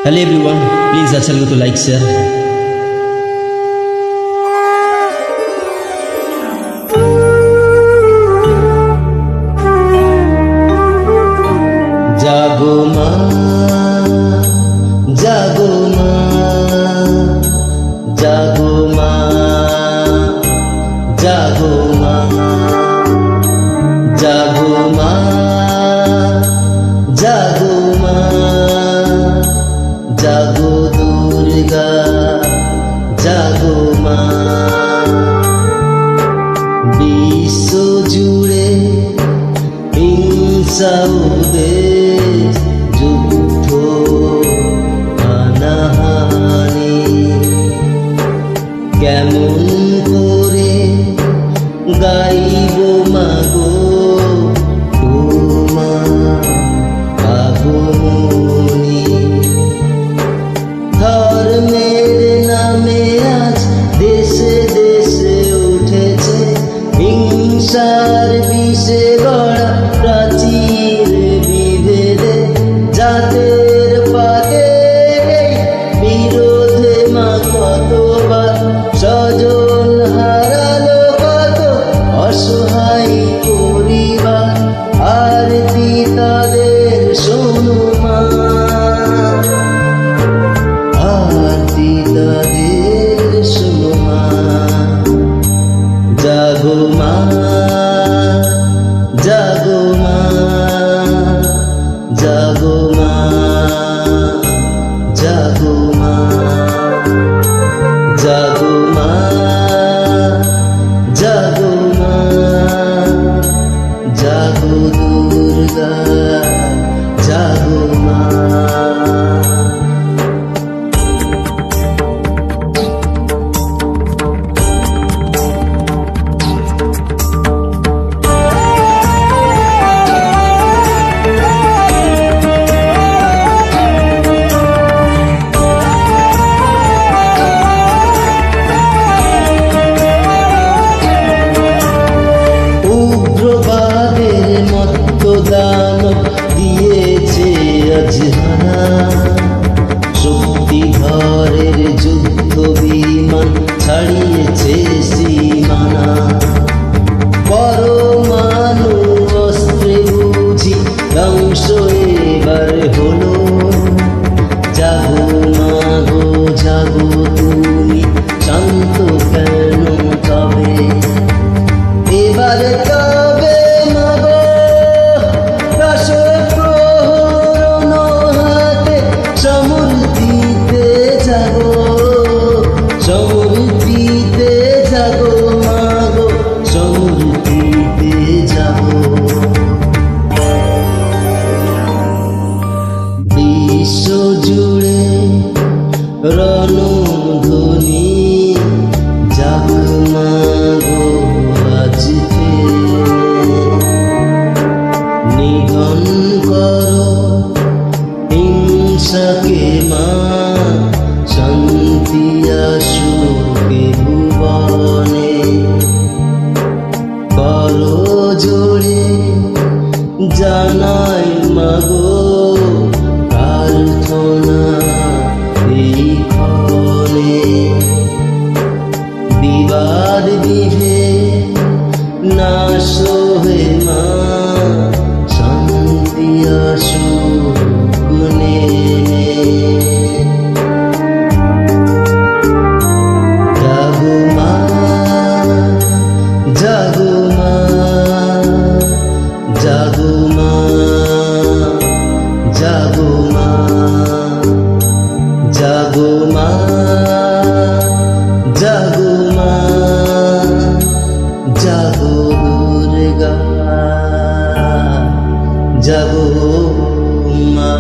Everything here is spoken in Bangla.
Hello everyone, please अच्छा लगे तो लाइक शेयर। जागो माँ, जागो माँ, जागो माँ, जागो माँ, जागो माँ, जागो माँ, जागो दुर्गा, जागो माँ। विश्व जुड़े हिंसा उदेश যুদ্ধ হানাহানি কেমন করে গাইব মাগো তোমার আগমনী। ধর্মের নামে আজ দেশে দেশে উঠেছে হিংসার বিষে গড়া প্রাচীর বিভেদে জাতের পাতে বিরোধে মা কতবার স্বজন হারালো কত অসহায় পরিবার আরতি তাদের শোনো মা, আরতি তাদের শোনো মা। জাগো মা, জাগো মা, জাগো মা, জাগো মা, জাগো মা, জাগো মা, জাগো দুর্গা, জাগো মা। উগ্রবাদের মত্তদান দিয়েছে আজ হানা, শক্তিধরের যুদ্ধ বিমান ছাড়িয়েছে সীমানা। পরমাণু অস্ত্রে বুঝি ধ্বংস এবার হলো, জাগো মাগো জাগো তুমি শান্ত কেন তবে এবার তবে মাগো রসপ্রহরণ হাতে সমৃদ্ধিতে জাগো, সমৃদ্ধিতে জাগো মাগো সমৃদ্ধিতে জাগো। বিশ্ব জুড়ে রণধ্বনি জাগ মাগো আজকে নিধন করো হিংসাকে মা, শান্তি আসুকে ভুবনে। করো জোড়ে জানাই মাগো প্রার্থনা এই ক্ষণে। বিবাদ বিভেদ নাশ হয়ে মা শান্তি আসুক নেমে। জাগো মা, জাগো মা, জাগো মা, জাগো মা, জাগো মা, জাগো মা, জাগো দুর্গা, জাগো মা।